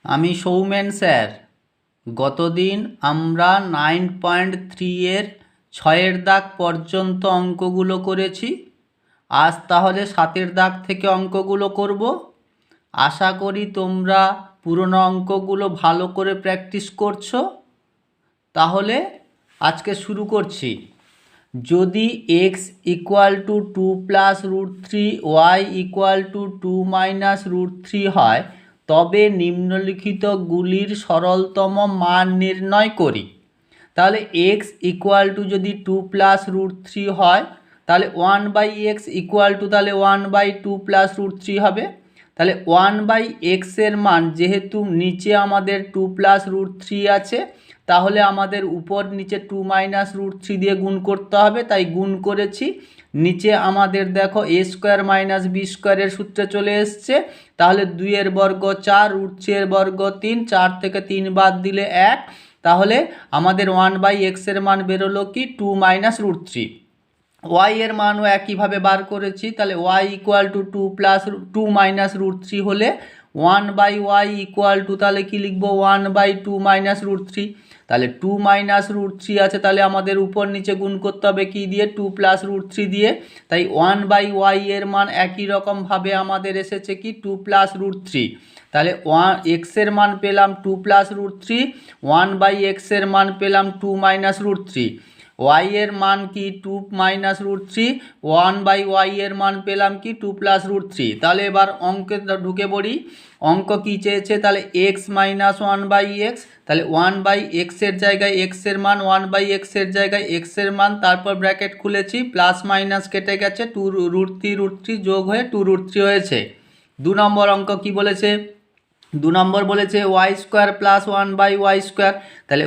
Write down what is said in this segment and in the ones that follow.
আমি সৌমেন স্যার। গতদিন আমরা 9.3 এর 6-এর দাগ পর্যন্ত অঙ্কগুলো করেছি। আজ তাহলে 7-এর দাগ থেকে অঙ্কগুলো করব। আশা করি তোমরা পুরনো অঙ্কগুলো ভালো করে প্র্যাকটিস করছো। তাহলে আজকে শুরু করছি। যদি x = 2 + √3 y = 2 - √3 হয়, তবে নিম্নলিখিতগুলির সরলতম মান নির্ণয় করি। তাহলে x = যদি 2 + √3 হয়, তাহলে 1/x = তাহলে 1/2 + √3 হবে। তাহলে 1/x এর মান, যেহেতু নিচে আমাদের 2 + √3 আছে, তাহলে আমাদের উপর নিচে 2 - √3 দিয়ে গুণ করতে হবে, তাই গুণ করেছি। নিচে আমাদের দেখো a² - b² এর সূত্রে চলে এসছে। তাহলে 2 এর বর্গ 4, √3 এর বর্গ 3, 4 থেকে 3 বাদ দিলে 1। তাহলে আমাদের 1/x এর মান বেরোলো কি 2 - √3। y এর মানও একইভাবে বার করেছি। তাহলে y = 2 + 2 - √3 হলে 1/y = তাহলে কি লিখবো 1/2 - √3। তাহলে 2 - √3 আছে, তাহলে আমাদের উপর নিচে গুণ করতে হবে কি দিয়ে 2 + √3 দিয়ে। তাই 1/y এর মান একই রকমভাবে আমাদের এসেছে কি 2 + √3। তাহলে x এর মান পেলাম 2 + √3, 1/x এর মান পেলাম 2 - √3। y এর মান কি 2 - √3, 1/y এর মান পেলাম কি 2 + √3। তাহলে এবার অঙ্কে ঢুকে পড়ি। অঙ্ক কি চেয়েছে? তাহলে x - 1/x, তাহলে 1/x এর জায়গায় x এর মান, 1/x এর জায়গায় x এর মান, তারপর ব্র্যাকেট খুলেছি, প্লাস মাইনাস কেটে গেছে, 2 √3 যোগ হয়ে 2 √3 হয়েছে। 2 নম্বর অঙ্ক কি বলেছে? 2 নম্বর বলেছে y² + 1/y²। তাহলে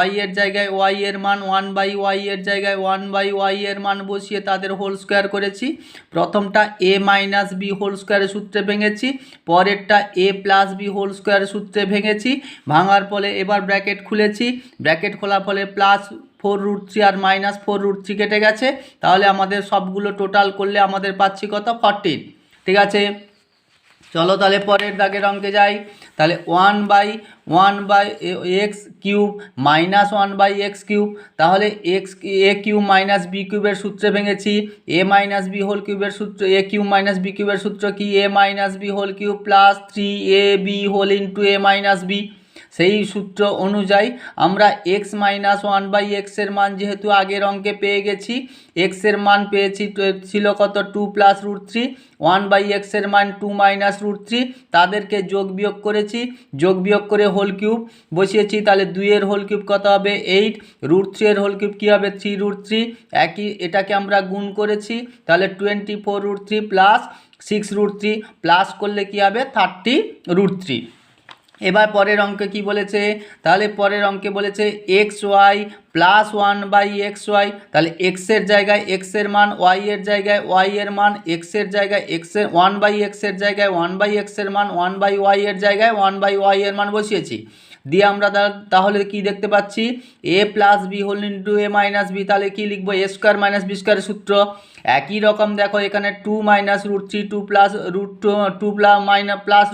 y এর জায়গায় y এর মান, 1/y এর জায়গায় 1/y এর মান বসিয়ে তাদের হোল স্কোয়ার করেছি। প্রথমটা a - b হোল স্কোয়ারের সূত্রে ভেঙেছি, পরেরটা a + b হোল স্কোয়ারের সূত্রে ভেঙেছি। ভাঙার ফলে এবার ব্র্যাকেট খুলেছি, ব্র্যাকেট খোলার ফলে প্লাস 4 √3 আর মাইনাস 4 √3 কেটে গেছে। তাহলে আমাদের সবগুলো টোটাল করলে আমাদের পাচ্ছি কত? 14। ঠিক আছে, চলো তাহলে পরের দাগের অঙ্কে যাই। তাহলে 1/x³ - 1/x³। তাহলে a³ - b³ এর সূত্রে ভেঙেছি। a - b হোল কিউবের সূত্র, a³ - b³ এর সূত্র কি a - b whole cube plus 3ab whole into a - b। সেই সূত্র অনুযায়ী আমরা x - 1/x এর মান যেহেতু আগের অঙ্কে পেয়ে গেছি, x এর মান পেয়েছি ছিল কত 2 + √3, 1/x এর মান 2 - √3, তাদেরকে যোগ বিয়োগ করেছি, যোগ বিয়োগ করে হোল কিউব বসিয়েছি। তাহলে 2 এর হোল কিউব কত হবে 8, √3 এর হোল কিউব কী হবে 3 √3, একই এটাকে আমরা গুণ করেছি। তাহলে 24 √3 প্লাস 6 √3 প্লাস করলে কী হবে 30 √3। এবার পরের অঙ্কে কি বলেছে? তাহলে পরের অঙ্কে বলেছে xy + 1/xy। তাহলে x এর জায়গায় x এর মান, y এর জায়গায় y এর মান, x এর জায়গায় x এর 1/x এর জায়গায় 1/x এর মান, 1/y এর জায়গায় 1/y এর মান বসিয়েছি। দিয়ে আমরা তাহলে কি দেখতে পাচ্ছি a + b whole into a - b। তাহলে কি লিখবো a² - b² সূত্র। একই রকম দেখো এখানে 2 - √3, 2 +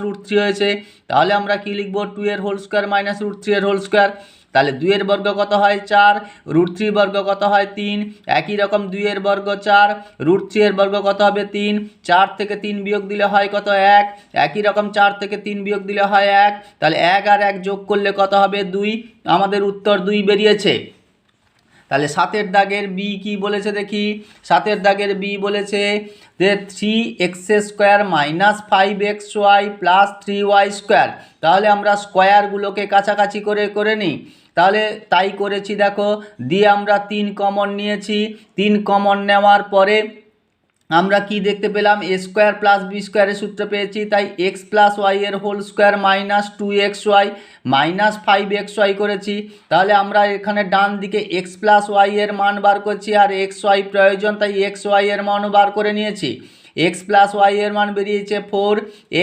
√3 হয়েছে। তাহলে আমরা কি লিখবো 2 এর হোল স্কোয়ার - √3 এর হোল স্কোয়ার। তাহলে 2 এর বর্গ কত হয় 4, √3 বর্গ কত হয় 3। একই রকম 2 এর বর্গ 4, √3 এর বর্গ কত হবে 3, 4 থেকে 3 বিয়োগ দিলে হয় কত 1। একই রকম 4 থেকে 3 বিয়োগ দিলে হয় 1। তাহলে 1 আর 1 যোগ করলে কত হবে 2। আমাদের উত্তর 2 বেরিয়েছে। তাহলে 7-এর দাগের বি কি বলেছে দেখি। 7-এর দাগের বি বলেছে যে 3x² - 5xy + 3y²। তাহলে আমরা স্কোয়ারগুলোকে কাছাকাছি করে নিই। তাহলে তাই করেছি দেখো, দিয়ে আমরা 3 কমন নিয়েছি। 3 কমন নেওয়ার পরে আমরা কি দেখতে পেলাম a² + b² এর সূত্র পেয়েছি। তাই x + y এর হোল স্কোয়ার - 2xy - 5xy করেছি। তাহলে আমরা এখানে ডান দিকে x + y এর মান বার করছি, আর xy প্রয়োজন, তাই xy এর মানও বার করে নিয়েছি। x + y এর মান বেরিয়েছে 4,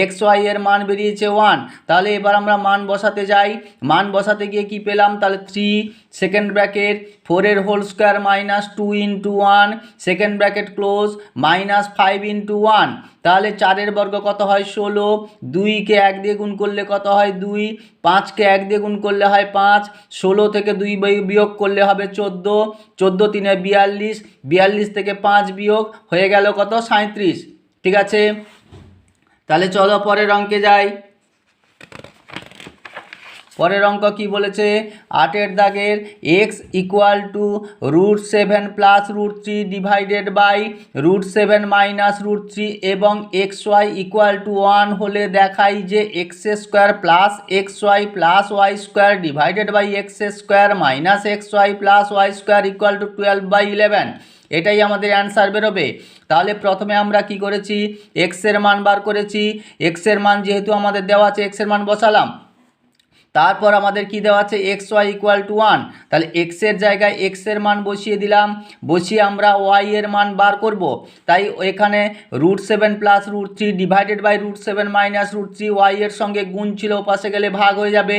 xy এর মান বেরিয়েছে 1। তাহলে এবার আমরা মান বসাতে যাই। মান বসাতে গিয়ে কি পেলাম? তাহলে 3, second bracket 4 whole square minus 2 into 1 second bracket close minus 5 into 1। তাহলে 4 বর্গ কত হয় 16, 2কে 1 দিয়ে গুণ করলে কত হয় 2, 5কে 1 দিয়ে গুণ করলে হয় 5, 16 থেকে 2 বিয়োগ করলে হবে 14, 14 3 42, 42 থেকে 5 বিয়োগ হয়ে গেল কত 37। ঠিক আছে, তাহলে চলো পরের অঙ্কে যাই। পরের অঙ্ক কি বলেছে, 8 দাগের x equal to √7 plus √3 divided by √7 minus √3 এবং xy ইকুয়াল টু 1 হলে দেখাই যে x square plus xy plus Y square divided by x square minus xy plus Y square equal to 12/11। এটাই আমাদের অ্যান্সার বেরোবে। তাহলে প্রথমে আমরা কি করেছি, x এর মান বার করেছি, x এর মান যেহেতু আমাদের দেওয়া আছে x এর মান বসালাম। তারপর আমাদের কি দেওয়া আছে xy ইকুয়াল টু 1, তাহলে x এর জায়গায় x এর মান বসিয়ে দিলাম, বসিয়ে আমরা y এর মান বার করব। তাই এখানে √7 plus √3 divided by √7 minus √3, y এর সঙ্গে গুণ ছিল পাশে গেলে ভাগ হয়ে যাবে,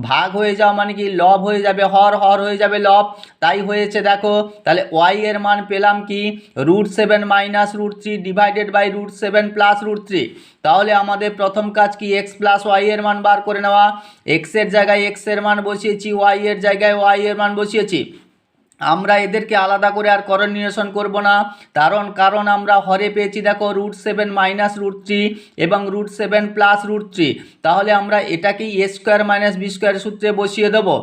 ভাগ হয়ে যাওয়া মানে কি লব হয়ে যাবে, হর হর হয়ে যাবে লব, তাই হয়েছে দেখো। তাহলে y এর মান পেলাম কি √7 মাইনাস √3 ডিভাইডেড বাই √7 প্লাস √3। তাহলে আমাদের প্রথম কাজ কি x প্লাস y এর মান বার করে নেওয়া, x এর জায়গায় x এর মান বসিয়েছি, y এর জায়গায় y এর মান বসিয়েছি। আমরা এদেরকে আলাদা করে আর করণ নিরসন করব না, কারণ আমরা হরে পেয়েছি দেখো √7 মাইনাস √3 এবং √7 প্লাস √3। তাহলে আমরা এটাকেই a square minus B square সূত্রে বসিয়ে দেবো।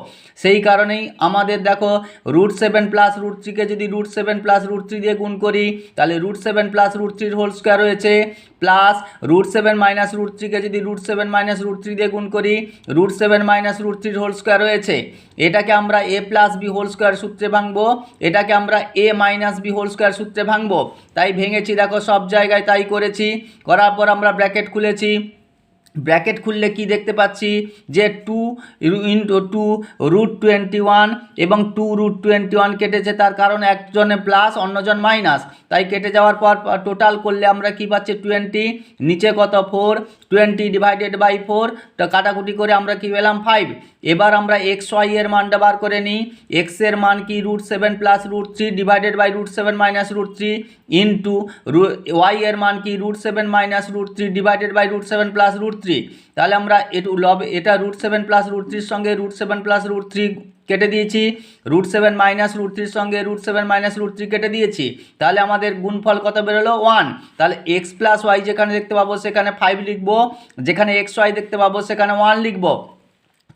সেই কারণেই আমাদের দেখো √7 প্লাস √3কে যদি √7 প্লাস √3 দিয়ে গুণ করি তাহলে √7 প্লাস √3 হোল স্কোয়ার হয়েছে, প্লাস √7 মাইনাস √3কে যদি √7 মাইনাস √3 দিয়ে গুণ করি √7 মাইনাস √3 হোল স্কোয়ার হয়েছে। এটাকে আমরা a plus B whole square সূত্রে ভাঙবো, এটাকে আমরা a minus B whole square সূত্রে ভাঙবো। তাই ভেঙেছি দেখো সব জায়গায় তাই করেছি। করার পর আমরা ব্র্যাকেট খুলেছি, ব্র্যাকেট খুললে কি দেখতে পাচ্ছি যে 2 ইন্টু 2 √21 এবং 2 √21 কেটেছে, তার কারণ একজনে প্লাস অন্যজন মাইনাস, তাই কেটে যাওয়ার পর টোটাল করলে আমরা কি পাচ্ছি 20, নিচে কত 4, 20 ডিভাইডেড বাই 4, তো কাটাকুটি করে আমরা কি পেলাম 5। এবার আমরা xy এর মানটা বার করে নিই, x এর মান কি √7 plus √3 divided by √7 minus √3 into y এর মান কি √7 মাইনাস √3 ডিভাইডেড বাই √7 প্লাস √3। তাহলে আমরা এটা √7 প্লাস √3 সঙ্গে √7 প্লাস √3 কেটে দিয়েছি, √7 মাইনাস √3 সঙ্গে √7 মাইনাস √3 কেটে দিয়েছি। তাহলে আমাদের গুণফল কত বেরোলো 1। তাহলে x প্লাস ওয়াই যেখানে দেখতে পাবো সেখানে 5 লিখবো, যেখানে xy দেখতে পাবো সেখানে 1 লিখবো।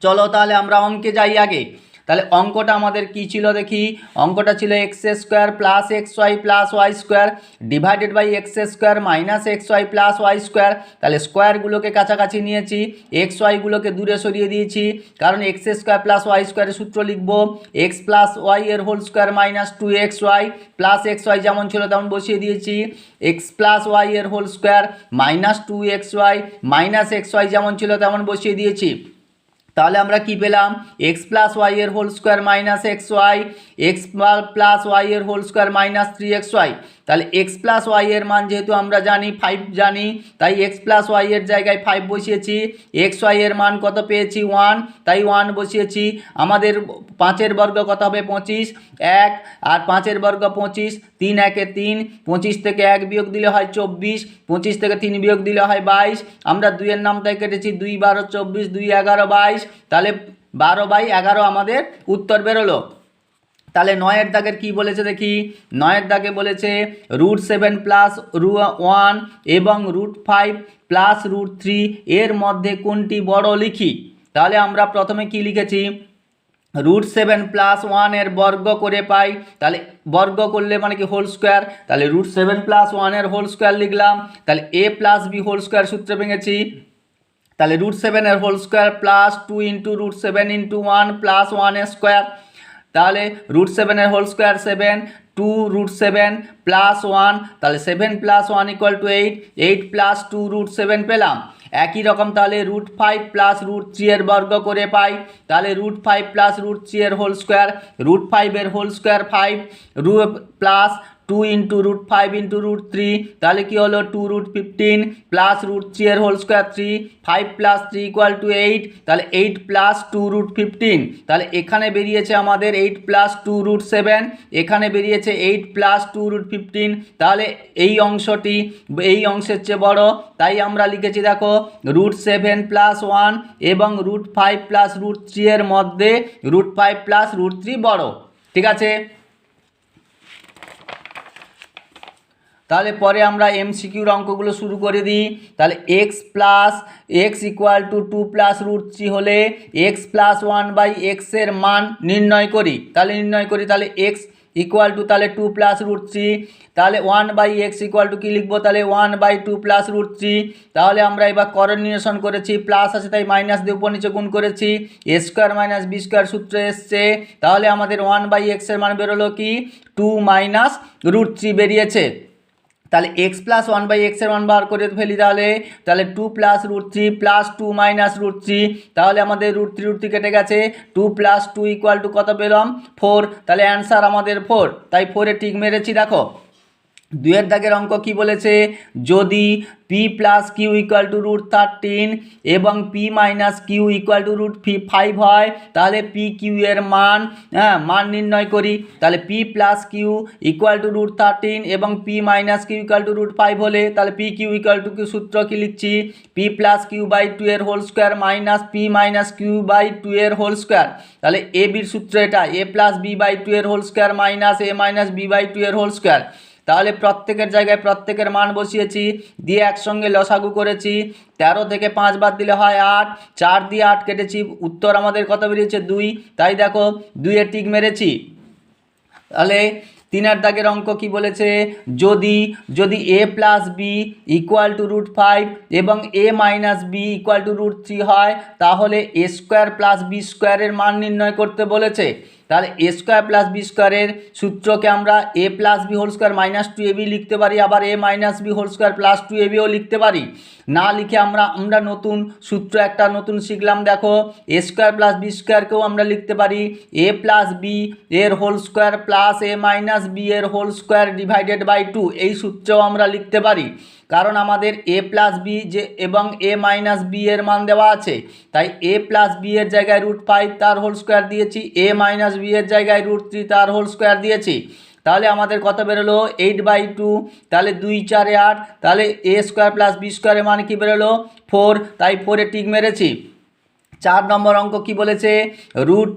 চলো তাহলে আমরা অঙ্কে যাই আগে। তাহলে অঙ্কটা আমাদের কি ছিল দেখি, অঙ্কটা ছিল x square plus xy plus Y square divided by x square minus xy plus Y square. তাহলে স্কোয়ারগুলোকে কাছাকাছি নিয়েছি, xyগুলোকে দূরে সরিয়ে দিয়েছি, কারণ x স্কোয়ার প্লাস ওয়াই স্কোয়ারের সূত্র লিখবো x প্লাস ওয়াই এর whole square minus 2xy plus xy যেমন ছিল তেমন বসিয়ে দিয়েছি, x প্লাস ওয়াই এর whole square minus 2xy minus xy যেমন ছিল তেমন বসিয়ে দিয়েছি। তাহলে আমরা কি পেলাম x প্লাস ওয়াই এর whole square minus xy, x plus y এর হোল স্কোয়ার মাইনাস 3xy। তাহলে x প্লাস ওয়াই এর মান যেহেতু আমরা জানি 5 জানি, তাই x প্লাস ওয়াই এর জায়গায় 5 বসিয়েছি, xy এর মান কত পেয়েছি 1, তাই 1 বসিয়েছি। আমাদের 5 বর্গ কত হবে 25, 1 আর 5 বর্গ 25, 3 1 3, 25 থেকে 1 বিয়োগ দিলে হয় 24, 25 থেকে 3 বিয়োগ দিলে হয় 22। আমরা 2 এর নামটাই কেটেছি, 2 12 24, 2 11 22, তাহলে 12/11 আমাদের উত্তর বেরোলো। তাহলে 9 দাগের কি বলেছে দেখি, 9 দাগে বলেছে √7 প্লাস √1 এবং √5 প্লাস √3 এর মধ্যে কোনটি বড় লিখি। তাহলে আমরা প্রথমে কি লিখেছি √7 প্লাস 1 এর বর্গ করে পাই, তাহলে বর্গ করলে মানে কি হোল স্কোয়ার, তাহলে √7 প্লাস 1 এর হোল স্কোয়ার লিখলাম। তাহলে a plus B whole square সূত্রে ভেঙেছি, তাহলে √7 এর whole square plus 2 into √7 into 1 plus 1 square. তাহলে √7 এর হোল স্কোয়ার 7, 2 √7 প্লাস 1, তাহলে 7 প্লাস 1 ইকুয়াল টু 8, 8 প্লাস 2 √7 পেলাম। একই রকম তাহলে √5 প্লাস √3 এর বর্গ করে পাই, তাহলে √5 প্লাস √3 এর হোল স্কোয়ার, √5 এর whole square 5 plus 2 into root 5 into root 3, তাহলে কি হলো 2 রুট 15 প্লাস রুট 3 এর whole square 3, 5 plus 3 equal to 8, তাহলে 8 প্লাস 2 রুট 15, তাহলে এখানে বেরিয়েছে আমাদের 8 প্লাস 2 রুট 7, এখানে বেরিয়েছে 8 প্লাস 2 রুট 15, তাহলে এই অংশটি এই অংশের চেয়ে বড়, তাই আমরা লিখেছি দেখো রুট 7 প্লাস 1 এবং রুট 5 প্লাস রুট 3 এর মধ্যে রুট 5 প্লাস রুট 3 বড়। ঠিক আছে, তাহলে পরে আমরা এমসিকিউর অঙ্কগুলো শুরু করে দিই। তাহলে x equal to 2 plus root 3 হলে এক্স প্লাস 1 বাই এক্সের মান নির্ণয় করি। তাহলে এক্স ইকুয়াল টু তাহলে 2 প্লাস রুট 3, তাহলে 1 বাই এক্স ইকুয়াল টু কী লিখবো, তাহলে 1 বাই 2 প্লাস রুট 3। তাহলে আমরা এবার করণীয়সন করেছি, প্লাস আছে তাই মাইনাস দিয়ে উপর নিচে গুণ করেছি, এ স্কোয়ার মাইনাস বি স্কোয়ার সূত্র এসছে। তাহলে আমাদের 1 বাই এক্সের মান বেরোলো কি 2 মাইনাস রুট 3 বেরিয়েছে। তাহলে এক্স প্লাস 1 বাই এক্সের মান বার করে ফেলি, তাহলে 2 plus root 3 plus 2 minus root 3, তাহলে আমাদের রুট 3 কেটে গেছে, 2 প্লাস 2 ইকুয়াল টু কত পেলাম 4, তাহলে অ্যান্সার আমাদের 4, তাই 4-এ টিক মেরেছি। দেখো 2-এর দাগের অঙ্ক কি বলেছে, যদি p plus q equal to root 13 এবং p minus q equal to root 5 হয়, তাহলে পি কিউ এর মান নির্ণয় করি। তাহলে p plus q equal to root 13 এবং p minus q equal to root 5 হলে তাহলে পি কিউ ইকুয়াল টু সূত্র কি লিখছি, পি প্লাস কিউ বাই 2 এর whole square minus p minus q by 2 এর হোল স্কোয়ার। তাহলে এ বির সূত্র এটা, এ প্লাস বি বাই 2 এর whole square minus a minus b by 2 এর হোল স্কোয়ার। তাহলে প্রত্যেকের জায়গায় প্রত্যেকের মান বসিয়েছি, দিয়ে একসঙ্গে লসাগু করেছি। 13 থেকে 5 বাদ দিলে হয় 8, 4 দিয়ে 8 কেটেছি, উত্তর আমাদের কত বেরিয়েছে 2, তাই দেখো 2-এ টিক মেরেছি। তাহলে 3-এর দাগের অঙ্ক কি বলেছে, যদি A plus B equal to root 5 এবং A minus B equal to root 3 হয়, তাহলে এ স্কোয়ার প্লাস বি স্কোয়ারের মান নির্ণয় করতে বলেছে। তাহলে এ স্কোয়ার প্লাস বি স্কোয়ারের সূত্রকে আমরা A plus B whole square minus 2ab লিখতে পারি, আবার A minus B whole square plus 2abও লিখতে পারি। না লিখে আমরা নতুন সূত্র একটা নতুন শিখলাম, দেখো এ স্কোয়ার প্লাস বি স্কোয়ারকেও আমরা লিখতে পারি এ প্লাস বি এর হোল স্কোয়ার প্লাস এ মাইনাস বি এর হোল স্কোয়ার ডিভাইডেড বাই 2, এই সূত্রেও আমরা লিখতে পারি। কারণ আমাদের এ প্লাস বি যে এবং এ মাইনাস বি এর মান দেওয়া আছে, তাই এ প্লাস বি এর জায়গায় রুট 5 তার হোল স্কোয়ার দিয়েছি, এ মাইনাস বি এর জায়গায় রুট 3 তার হোল স্কোয়ার দিয়েছি। তাহলে আমাদের কত বেরোলো 8/2, তাহলে 2 4 8, তাহলে এ স্কোয়ার প্লাস বি স্কোয়ারের মান কি বেরোলো 4, তাই 4-এ টিক মেরেছি। 4 নম্বর অঙ্ক কি বলেছে, রুট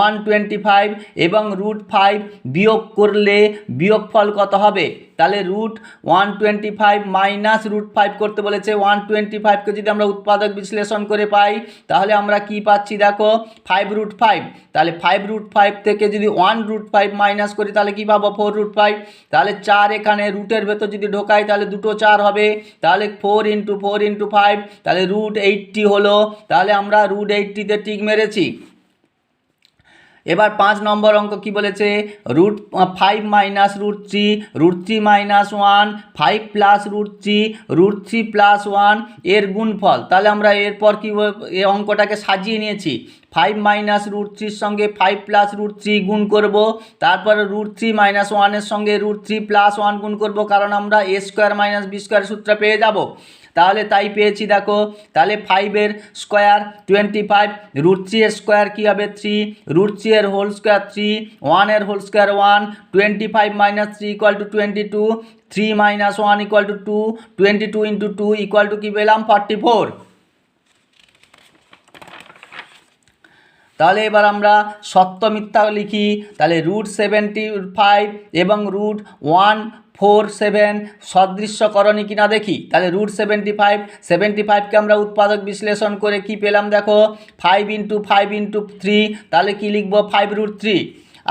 125 এবং রুট 5 বিয়োগ করলে বিয়োগফল কত হবে। তাহলে রুট 125 মাইনাস রুট 5 করতে বলেছে। 125কে যদি আমরা উৎপাদক বিশ্লেষণ করে পাই, তাহলে আমরা কি পাচ্ছি দেখো 5√5, তাহলে 5√5 থেকে যদি 1√5 মাইনাস করি তাহলে কি পাবো 4√5, তাহলে 4 এখানে রুটের ভেতর যদি ঢোকাই তাহলে দুটো 4 হবে, তাহলে 4 × 4 × 5, তাহলে √80 হলো, তাহলে আমরা √80-তে টিক মেরেছি। এবার 5 নম্বর অঙ্ক কি বলেছে, √5 মাইনাস √3, √3 মাইনাস 1, 5 প্লাস √3, √3 প্লাস 1 এর গুণফল। তাহলে আমরা এরপর কি এই অঙ্কটাকে সাজিয়ে নিয়েছি, 5 মাইনাস √3 সঙ্গে 5 প্লাস √3 গুণ করব, তারপরে √3 মাইনাস 1-এর সঙ্গে √3 প্লাস 1 গুণ করব, কারণ আমরা এ স্কোয়ার মাইনাস বি স্কোয়ার সূত্র পেয়ে যাব। তাহলে তাই পেয়েছি দেখো, তাহলে 5-এর স্কোয়ার 25, √3 এর স্কোয়ার কী হবে 3, √3 এর হোল স্কোয়ার 3, 1-এর whole square 1, 25 minus 3 equal to 22, 3 minus 1 equal to 2, 22 × 2 equal to কী পেলাম 44। তাহলে এবার আমরা সত্য মিথ্যা লিখি। তাহলে √75 এবং √147 সদৃশ্যকরণী কিনা দেখি। তাহলে √75কে আমরা উৎপাদক বিশ্লেষণ করে কি পেলাম দেখো 5 × 5 × 3, তাহলে কি লিখব 5√3।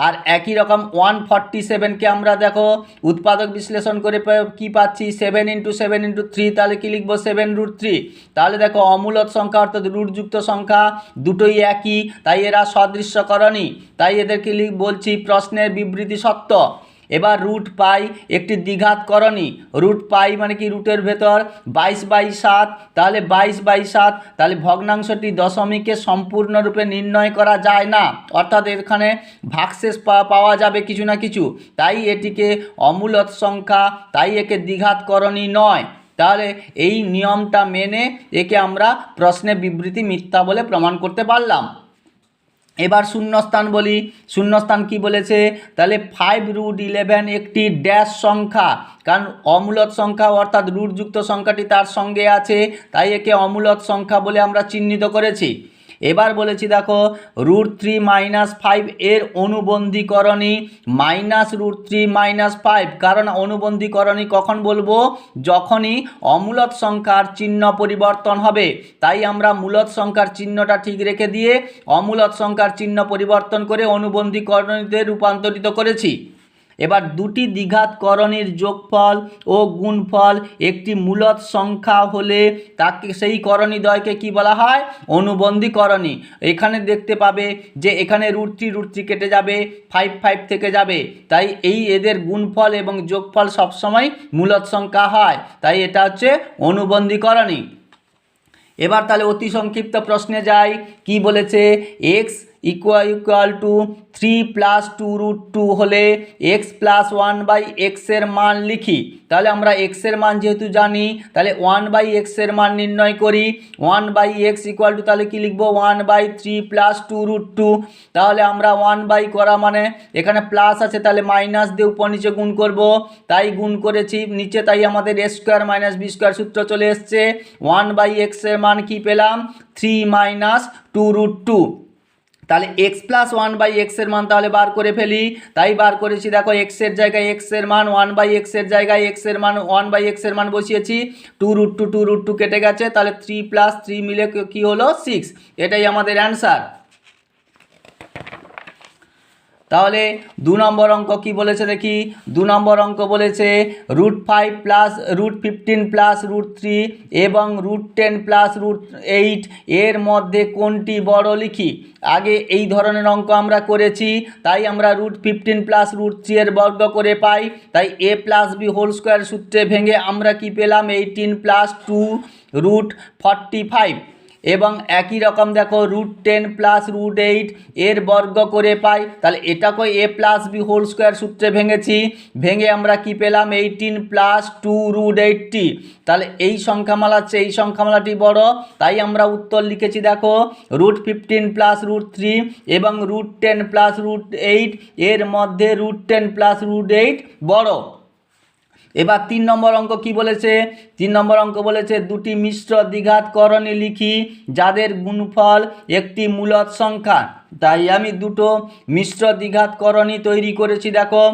আর একই রকম 147কে আমরা দেখো উৎপাদক বিশ্লেষণ করে কি পাচ্ছি 7 × 7 × 3, তাহলে কি লিখব 7√3। তাহলে দেখো অমূলদ সংখ্যা অর্থাৎ রুটযুক্ত সংখ্যা দুটোই একই, তাই এরা সদৃশ্যকরণী, তাই এদেরকে বলছি প্রশ্নের বিবৃতি সত্য। এবার রুট পাই একটি দ্বিঘাতকরণী, রুট পাই মানে কি রুটের ভেতর 22/7, তাহলে 22/7, তাহলে ভগ্নাংশটি দশমিকে সম্পূর্ণরূপে নির্ণয় করা যায় না, অর্থাৎ এখানে ভাগশেষ পাওয়া যাবে কিছু না কিছু, তাই এটিকে অমূলদ সংখ্যা, তাই একে দ্বিঘাতকরণী নয়। তাহলে এই নিয়মটা মেনে একে আমরা প্রশ্নে বিবৃতি মিথ্যা বলে প্রমাণ করতে পারলাম। এবার শূন্যস্থান বলি, শূন্যস্থান কি বলেছে, তাহলে 5√11 একটি ড্যাশ সংখ্যা, কারণ অমূলদ সংখ্যা অর্থাৎ রুটযুক্ত সংখ্যাটি তার সঙ্গে আছে, তাই একে অমূলদ সংখ্যা বলে আমরা চিহ্নিত করেছি। এবার বলেছি দেখো √3 - 5 এর অনুবন্ধীকরণী -√3 - 5, কারণ অনুবন্ধীকরণী কখন বলবো, যখনই অমূলদ সংখ্যার চিহ্ন পরিবর্তন হবে, তাই আমরা মূলদ সংখ্যার চিহ্নটা ঠিক রেখে দিয়ে অমূলদ সংখ্যার চিহ্ন পরিবর্তন করে অনুবন্ধীকরণীতে রূপান্তরিত করেছি। এবার দুটি দ্বিঘাতকরণীর যোগফল ও গুণফল একটি মূলদ সংখ্যা হলে তাকে সেই করণীদ্বয়কে কি বলা হয়, অনুবন্ধীকরণী। এখানে দেখতে পাবে যে এখানে √3 কেটে যাবে, 5 থেকে যাবে, তাই এই এদের গুণফল এবং যোগফল সবসময় মূলদ সংখ্যা হয়, তাই এটা হচ্ছে অনুবন্ধীকরণী। এবার তাহলে অতি সংক্ষিপ্ত প্রশ্নে যাই, কি বলেছে, x ইকুয়াল টু 3 + 2√2 হলে x + 1/x এর মান লিখি। তাহলে আমরা x এর মান যেহেতু জানি, তাহলে 1/x এর মান নির্ণয় করি। 1/x ইকুয়াল টু তাহলে কি লিখবো, 1/3 + 2√2। তাহলে আমরা 1 করা মানে এখানে প্লাস আছে, তাহলে মাইনাস দিয়ে উপর নিচে গুণ করব, তাই গুণ করেছি নিচে, তাই আমাদের a² - b² সূত্র চলে এসছে। 1/x এর মান কি পেলাম, 3 - 2√2। তাহলে x + 1/x এর মান তাহলে বার করে ফেলি, তাই বার করেছি দেখো x এর জায়গায় x এর মান, 1/x এর জায়গায় x এর মান 1/x এর মান বসিয়েছি, 2√2 কেটে গেছে, তাহলে 3 + 3 মিলে কি হলো 6, এটাই আমাদের অ্যান্সার। তাহলে 2 নম্বর অঙ্ক কি বলেছে দেখি, 2 নম্বর অঙ্ক বলেছে √5 + √15 + √3 এবং √10 + √8 এর মধ্যে কোনটি বড় লিখি। আগে এই ধরনের অঙ্ক আমরা করেছি, তাই আমরা √15 + √3 এর বর্গ করে পাই, তাই a + b হোল² সূত্রে ভেঙে আমরা কি পেলাম, 18 + 2 √45, এবং একই রকম দেখো √10 + √8 এর বর্গ করে পাই, তাহলে এটাকে a + b হোল² সূত্রে ভেঙেছি, ভেঙে আমরা কি পেলাম, 18 + 2 √80। তাহলে এই সংখ্যামালা চেয়ে এই সংখ্যামালাটি বড়, তাই আমরা উত্তর লিখেছি দেখো √15 + √3 এবং √10 + √8 এর মধ্যে √10 + √8 বড়। এবার 3 নম্বর অঙ্ক কি বলেছে, 3 নম্বর অঙ্ক বলেছে দুটি মিশ্র দ্বিঘাতকরণী লিখি যাদের গুণফল একটি মূলদ সংখ্যা। তাই আমি দুটো মিশ্র দ্বিঘাতকরণী তৈরি করেছি দেখো,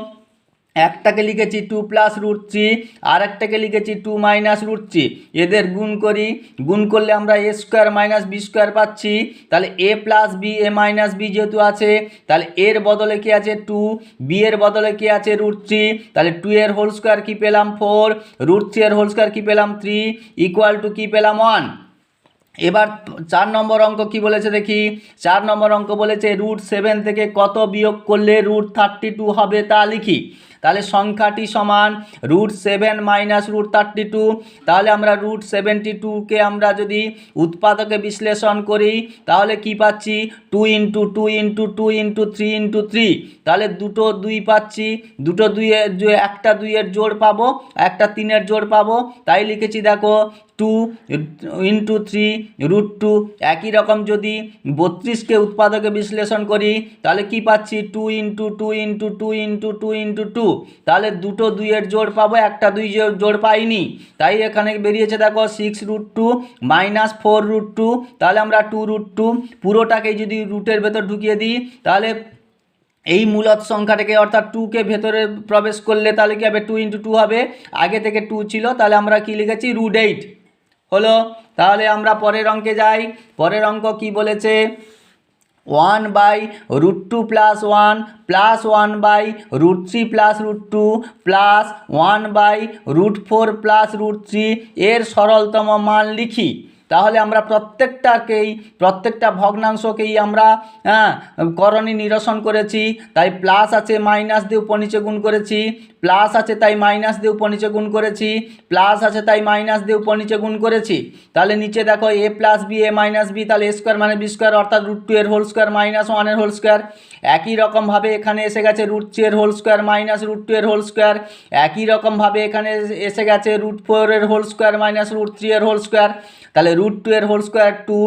একটাকে লিখেছি 2 + √3, আর একটাকে লিখেছি 2 - √3। এদের গুণ করি, গুণ করলে আমরা a² - b² পাচ্ছি, তাহলে a + b a - b যেহেতু আছে, তাহলে এর বদলে কি আছে 2, b এর বদলে কি আছে √3, তাহলে 2 এর হোল² কি পেলাম 4, √3 এর হোল² কি পেলাম 3, ইকুয়াল টু কি পেলাম 1। এবার 4 নম্বর অঙ্ক কি বলেছে দেখি, 4 নম্বর অঙ্ক বলেছে √7 থেকে কত বিয়োগ করলে √32 হবে তা লিখি। তাহলে সংখ্যাটি সমান √7 - √32, তাহলে আমরা √72কে আমরা যদি উৎপাদকে বিশ্লেষণ করি তাহলে কি পাচ্ছি, 2 × 2 × 2 × 3 × 3, তাহলে দুটো 2 পাচ্ছি, দুটো 2 এর একটা 2 এর জোড় পাবো, একটা 3 এর জোড় পাবো, তাই লিখেছি দেখো 2 × 3 √2। একই রকম যদি 32কে উৎপাদকে বিশ্লেষণ করি তাহলে কি পাচ্ছি, 2 × 2 × 2 × 2 × 2, তাহলে দুটো 2 এর জোড় পাবো, একটা 2 জোড় পাইনি, তাই এখানে বেরিয়েছে দেখো 6√2 - 4√2, তাহলে আমরা 2√2 পুরোটাকে যদি রুটের ভেতর ঢুকিয়ে দিই তাহলে এই মূলদ সংখ্যাটাকে অর্থাৎ 2কে ভেতরে প্রবেশ করলে তাহলে কি হবে, 2 × 2 হবে, আগে থেকে 2 ছিল, তাহলে আমরা কি লিখেছি √8 হলো। তাহলে আমরা পরের অঙ্কে যাই, পরের অঙ্ক কি বলেছে, 1/√2 + 1 + 1/√3 + √2 + 1/√4 + √3 এর সরলতম মান লিখি। তাহলে আমরা প্রত্যেকটা ভগ্নাংশকেই আমরা করণী নিরসন করেছি, তাই প্লাস আছে মাইনাস দিয়ে উপর নিচে গুণ করেছি, প্লাস আছে তাই মাইনাস দিয়ে উপর নিচে গুণ করেছি, প্লাস আছে তাই মাইনাস দিয়ে উপর নিচে গুণ করেছি। তাহলে নিচে দেখো এ plus B A minus B, তাহলে এ স্কোয়ার মানে বি স্কোয়ার অর্থাৎ √2 এর হোল স্কোয়ার মাইনাস 1 এর হোল স্কোয়ার। একই রকমভাবে এখানে এসে গেছে √3 এর হোল স্কোয়ার মাইনাস √2 এর হোল স্কোয়ার। একই রকমভাবে এখানে এসে গেছে √4 এর হোল স্কোয়ার মাইনাস √3 এর হোল স্কোয়ার। তাহলে √2 এর হোল স্কোয়ার 2,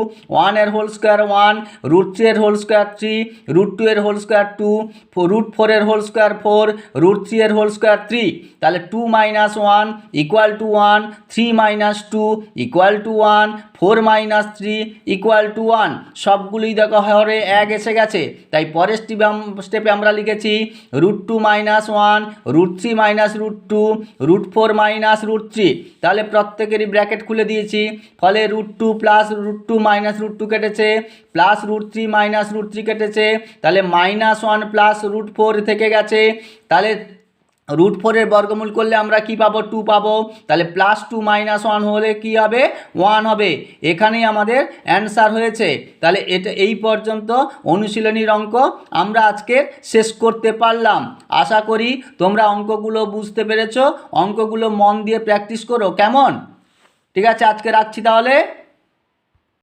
1 এর হোল স্কোয়ার 1, √3 এর হোল স্কোয়ার 3, √2 এর হোল স্কোয়ার 2, √4 এর হোল স্কোয়ার 4, √3 এর হোল স্কোয়ার 3। তাহলে 2 - 1 = 1, 3 - 2 = 1, 4 - 3 = 1। সবগুলোই দেখো হরে 1 এসে গেছে, তাই পরের স্টেপে আমরা লিখেছি √2 - 1, √3 - √2, √4 - √3। তাহলে প্রত্যেকেরই ব্র্যাকেট খুলে দিয়েছি, ফলে √2 + √2 - √2 কেটেছে, প্লাস √3 - √3 কেটেছে, তাহলে -1 + √4 থেকে গেছে। তাহলে √4 এর বর্গমূল করলে আমরা কি পাবো? 2 পাবো। তাহলে +2 - 1 হলে কি হবে? 1 হবে। এখানেই আমাদের অ্যান্সার হয়েছে। তাহলে এই পর্যন্ত অনুশীলনীর অঙ্ক আমরা আজকে শেষ করতে পারলাম। আশা করি তোমরা অঙ্কগুলো বুঝতে পেরেছো। অঙ্কগুলো মন দিয়ে প্র্যাকটিস করো, কেমন? ঠিক আছে, আজকে রাখছি তাহলে।